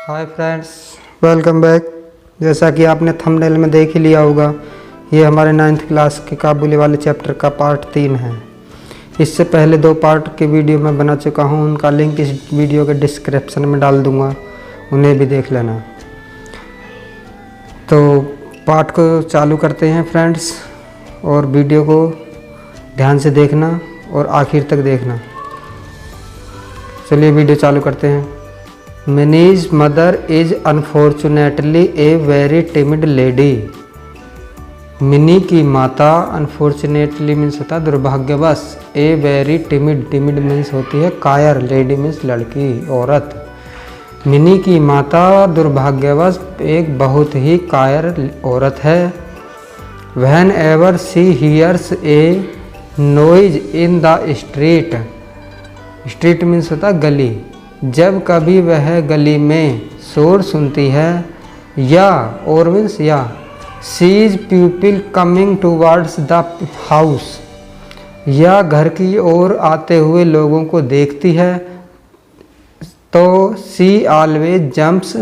Hi friends, welcome back. जैसा कि आपने थंबनेल में देख ही लिया होगा, ये हमारे 9th क्लास के काबुली वाले चैप्टर का पार्ट 3 है। इससे पहले 2 पार्ट के वीडियो मैं बना चुका हूँ, उनका लिंक इस वीडियो के डिस्क्रिप्शन में डाल दूँगा, उन्हें भी देख लेना। तो पार्ट को चालू करते हैं फ्रेंड्स, और वीडियो को ध्यान से देखना और आखिर तक देखना। चलिए वीडियो चालू करते हैं। Minis mother is unfortunately a very timid lady. Mini की माता अनफॉर्चुनेटली मीन्स होता है दुर्भाग्यवश, a very timid, timid means होती है कायर, लेडी मीन्स लड़की, औरत। मिनी की माता दुर्भाग्यवश एक बहुत ही कायर औरत है। Whenever she hears a noise in the street, street means होता है गली, जब कभी वह गली में शोर सुनती है, या और मीन्स या sees people coming towards the house, या घर की ओर आते हुए लोगों को देखती है, तो she always jumps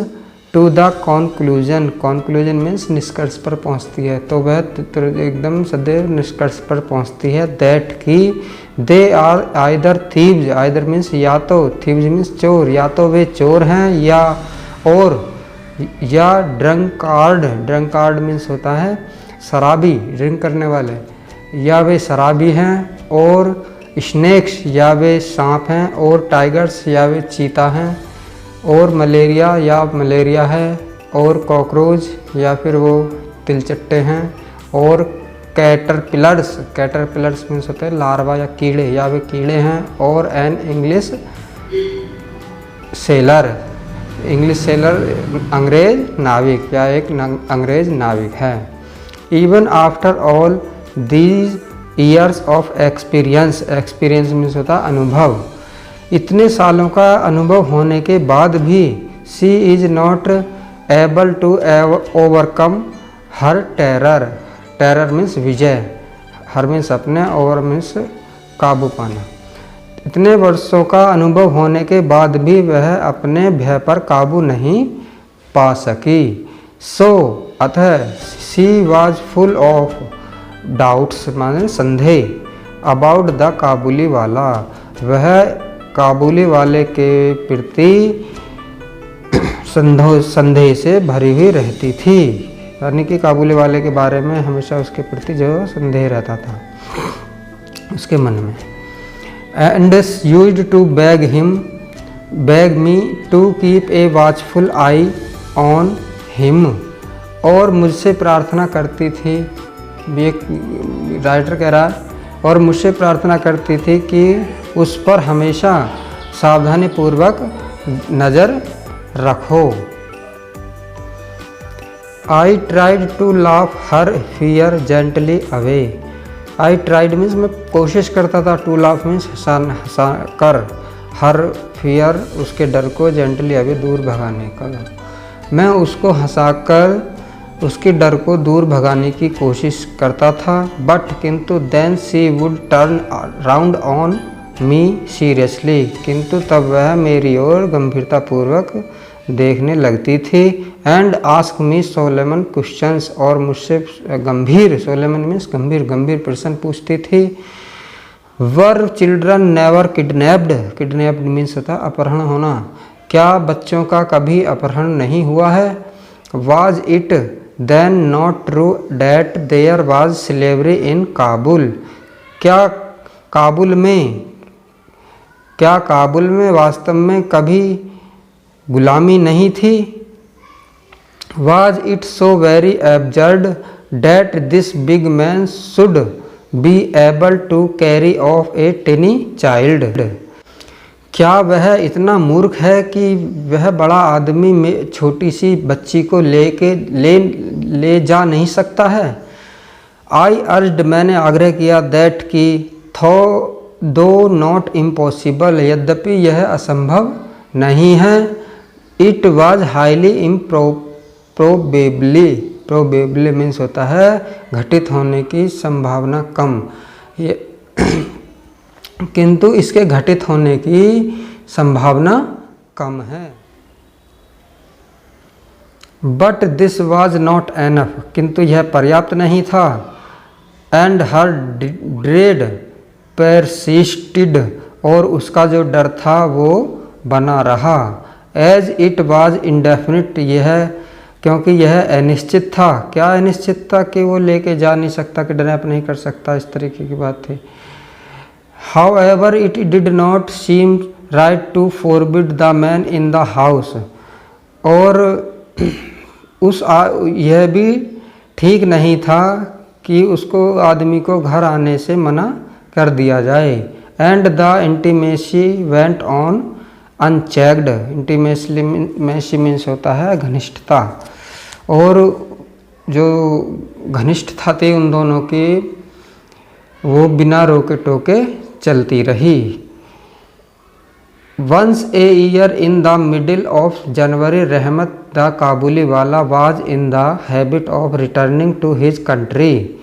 to the conclusion, conclusion means निष्कर्ष पर पहुंचती है, तो वह एकदम सदैव निष्कर्ष पर पहुंचती है दैट की they are either thieves, either means या तो, थीव्स मीन्स चोर, या तो वे चोर हैं, या और या ड्रंकार्ड, ड्रंकार्ड मीन्स होता है शराबी, ड्रिंक करने वाले, या वे शराबी हैं, और स्नेक्स या वे सांप हैं, और टाइगर्स या वे चीता हैं, और मलेरिया या मलेरिया है, और कॉकरोच या फिर वो तिलचट्टे हैं, और कैटरपिलर्स, कैटरपिलर्स मीन्स होते हैं लार्वा या कीड़े, या वे कीड़े हैं, और an English seller, English seller अंग्रेज नाविक या एक अंग्रेज नाविक है। Even after all these years of experience, experience means होता है अनुभव, इतने सालों का अनुभव होने के बाद भी she is not able to overcome her terror, terror means विजय, हर मीन्स अपने, ओवर मीन्स काबू पाना। इतने वर्षों का अनुभव होने के बाद भी वह अपने भय पर काबू नहीं पा सकी। सो अतः she was full of doubts, माने संदेह, अबाउट द काबुली वाला, वह काबुली वाले के प्रति संदेह से भरी हुई रहती थी, यानी कि काबुली वाले के बारे में हमेशा उसके प्रति जो संदेह रहता था उसके मन में। And used to beg me to keep a watchful eye on him, और मुझसे प्रार्थना करती थी, ये राइटर कह रहा है, और मुझसे प्रार्थना करती थी कि उस पर हमेशा सावधानी पूर्वक नज़र रखो। I tried to laugh her fear gently away, I tried means मैं कोशिश करता था, टू लाफ मीन्स हंसा कर, हर फियर उसके डर को, जेंटली अवे दूर भगाने का, मैं उसको हंसाकर उसके डर को दूर भगाने की कोशिश करता था। बट किंतु then she would turn round on me seriously, किंतु तब वह मेरी ओर गंभीरतापूर्वक देखने लगती थी। And ask me solemn questions, और मुझसे गंभीर, सोलेमन मीन्स गंभीर, गंभीर प्रश्न पूछती थी। Were children never kidnapped, kidnapped means होता अपहरण होना, क्या बच्चों का कभी अपहरण नहीं हुआ है। Was it then not true that there was slavery in Kabul, क्या काबुल में वास्तव में कभी गुलामी नहीं थी। Was it so very absurd that this big man should be able to carry off a tiny child, क्या वह इतना मूर्ख है कि वह बड़ा आदमी में छोटी सी बच्ची को ले जा नहीं सकता है। आई अर्ज्ड, मैंने आग्रह किया, दैट की दो नॉट इम्पॉसिबल, यद्यपि यह असंभव नहीं है। It was highly probably, probably means होता है घटित होने की संभावना कम, किंतु इसके घटित होने की संभावना कम है। But this was not enough, किंतु यह पर्याप्त नहीं था। एंड हर ड्रेड परसिस्टेड, और उसका जो डर था वो बना रहा। एज इट वॉज इंडेफिनिट, यह क्योंकि यह अनिश्चित था। क्या अनिश्चित था? कि वो लेके जा नहीं सकता, किडनैप नहीं कर सकता, इस तरीके की बात थी। However it did not seem right to forbid the man in the house, और यह भी ठीक नहीं था कि उसको आदमी को घर आने से मना कर दिया जाए। And the intimacy went on unchecked, intimacy means होता है घनिष्ठता, और जो घनिष्ठता थी उन दोनों की वो बिना रोके टोके चलती रही। Once a year in the middle of January, Rahmat the Kabuliwala was in the habit of returning to his country.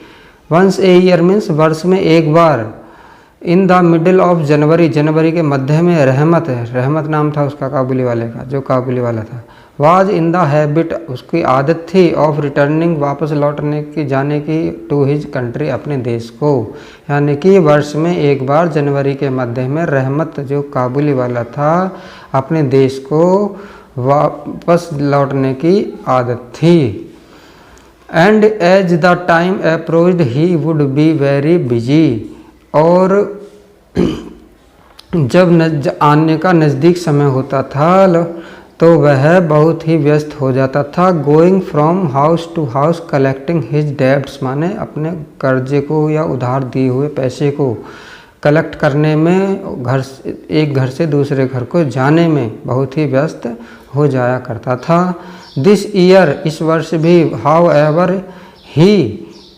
Once a year means वर्ष में एक बार। In the middle of January, जनवरी के मध्य में रहमत, रहमत नाम था उसका काबुली वाले का, जो काबुली वाला था। वाज इन द हैबिट, उसकी आदत थी, ऑफ रिटर्निंग, वापस लौटने की, जाने की, टू हिज कंट्री, अपने देश को। यानी कि वर्ष में एक बार जनवरी के मध्य में रहमत जो काबुली वाला था अपने देश को वापस लौटने की आदत थी। And as the time approached he would be very busy, और जब आने का नज़दीक समय होता था तो वह बहुत ही व्यस्त हो जाता था। Going from house to house collecting his debts, माने अपने कर्जे को या उधार दिए हुए पैसे को कलेक्ट करने में, एक घर से दूसरे घर को जाने में बहुत ही व्यस्त हो जाया करता था। दिस ईयर, इस वर्ष भी, however he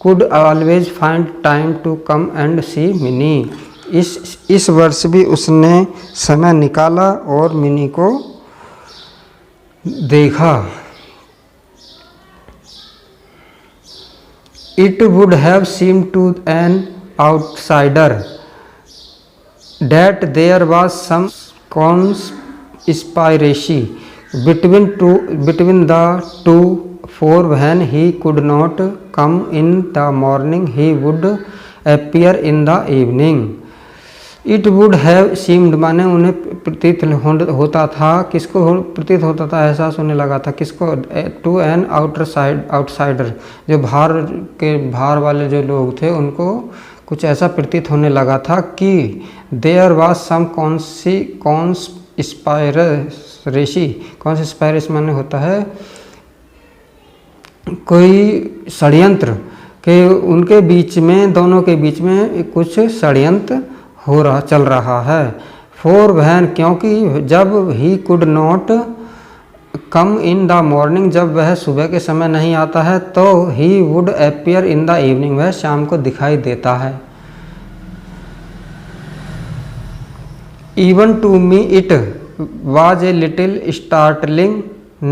could always find time to come and see Mini, इस वर्ष भी उसने समय निकाला और मिनी को देखा। It would have seem to an outsider that there was some conspiracy between the two, for when he could not come in the morning he would appear in the evening. It would have seemed, माने उन्हें प्रतीत होता था, किसको प्रतीत होता था, एहसास होने लगा था, किसको? टू एन आउटसाइडर, जो बाहर वाले जो लोग थे उनको कुछ ऐसा प्रतीत होने लगा था कि देयर वाज सम कॉन्स्पिरेसी माने होता है कोई षड्यंत्र, के उनके बीच में, दोनों के बीच में कुछ षड्यंत्र चल रहा है। फॉर वैन, क्योंकि जब he could not come in the morning, जब वह सुबह के समय नहीं आता है, तो he would appear in the evening, वह शाम को दिखाई देता है। Even to me it was a little startling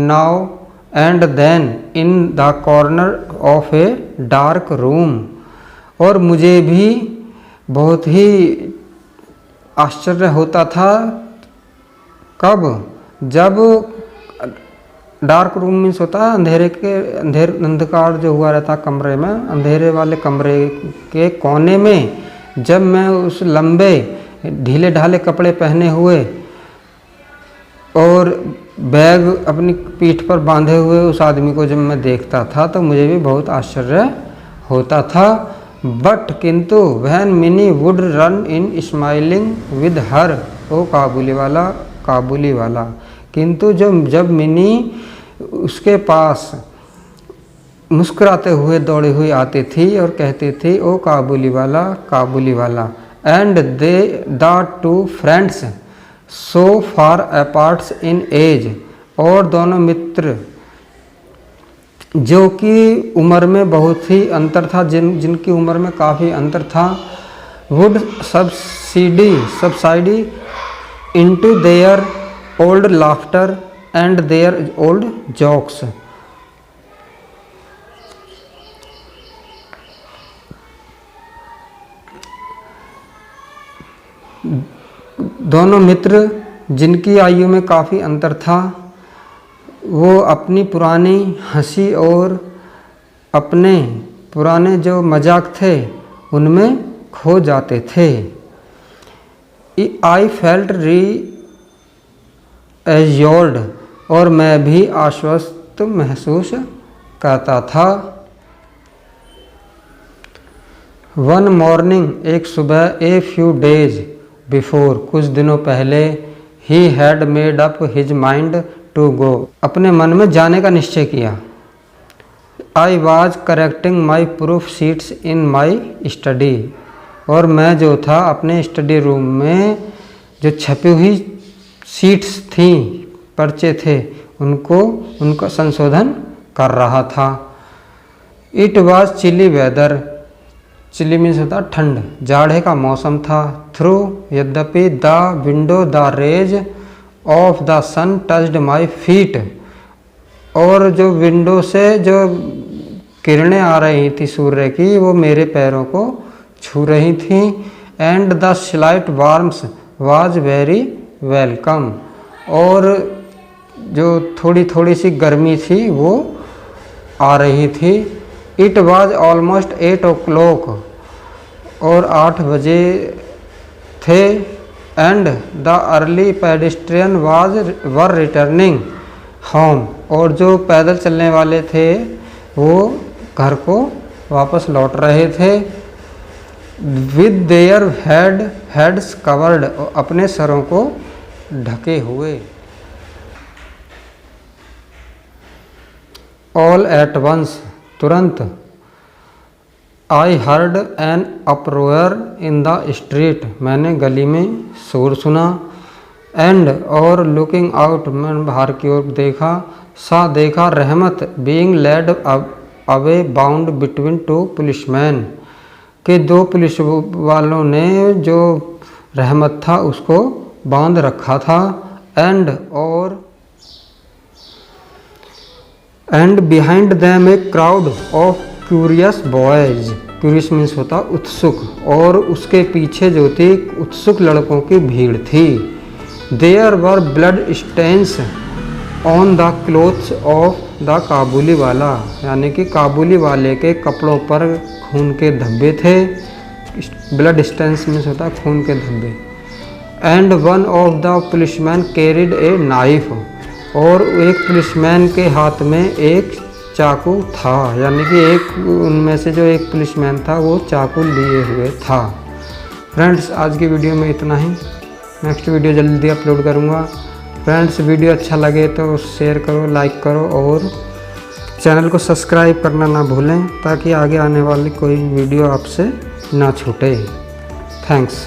now and then in the corner of a dark room, और मुझे भी बहुत ही आश्चर्य होता था। कब? जब डार्क रूम मीन्स होता है अंधकार जो हुआ रहता कमरे में, अंधेरे वाले कमरे के कोने में, जब मैं उस लंबे ढीले ढाले कपड़े पहने हुए और बैग अपनी पीठ पर बांधे हुए उस आदमी को जब मैं देखता था तो मुझे भी बहुत आश्चर्य होता था। बट किंतु when Mini would run in smiling with her, oh Kabuliwala, किंतु जब मिनी उसके पास मुस्कुराते हुए दौड़ी हुई आती थी और कहती थी, ओ Kabuliwala, and they the two friends so far apart in age, और दोनों मित्र जो कि उम्र में बहुत ही अंतर था, जिनकी उम्र में काफ़ी अंतर था, would subside into their old laughter and their old jokes. दोनों मित्र जिनकी आयु में काफ़ी अंतर था, वो अपनी पुरानी हंसी और अपने पुराने जो मजाक थे उनमें खो जाते थे। आई फेल्ट री एज्योर्ड, और मैं भी आश्वस्त महसूस करता था। वन मॉर्निंग, एक सुबह, ए फ्यू डेज बिफोर, कुछ दिनों पहले, he had made up his mind to go, अपने मन में जाने का निश्चय किया। I was correcting my proof sheets in my study, और मैं जो था अपने स्टडी रूम में जो छपी हुई शीट्स थी, पर्चे थे, उनका संशोधन कर रहा था। It was chilly weather, chilly means होता ठंड, जाड़े का मौसम था। थ्रू, यद्यपि, the window the rays of the sun touched my feet, और जो विंडो से जो किरणें आ रही थी सूर्य की वो मेरे पैरों को छू रही थी। And the slight warms was very welcome, और जो थोड़ी थोड़ी सी गर्मी थी वो आ रही थी। इट वाज ऑलमोस्ट 8 o'clock, और 8 बजे थे। And the early pedestrian were returning home, और जो पैदल चलने वाले थे वो घर को वापस लौट रहे थे। विद देयर हेड्स कवर्ड, अपने सरों को ढके हुए। ऑल एट वंस, तुरंत। I heard an uproar in the street, मैंने गली में शोर सुना। एंड, और लुकिंग आउट, मैंने बाहर की ओर देखा। सा, देखा। Rahmat being led away bound between 2 policemen, के 2 पुलिस वालों ने जो रहमत था उसको बांध रखा था। एंड, और and behind them a crowd of curious boys, curious means होता उत्सुक, और उसके पीछे जो थी उत्सुक लड़कों की भीड़ थी। There were blood stains on the clothes of the Kabuliwala, यानी कि काबुली वाले के कपड़ों पर खून के धब्बे थे। ब्लड स्टेन्स मीन्स होता खून के धब्बे। And one of the policeman carried a knife, और एक पुलिसमैन के हाथ में एक चाकू था, यानी कि एक उनमें से जो एक पुलिसमैन था वो चाकू लिए हुए था। फ्रेंड्स, आज की वीडियो में इतना ही। नेक्स्ट वीडियो जल्दी अपलोड करूँगा। फ्रेंड्स, वीडियो अच्छा लगे तो शेयर करो, लाइक करो, और चैनल को सब्सक्राइब करना ना भूलें ताकि आगे आने वाली कोई वीडियो आपसे ना छूटे। थैंक्स।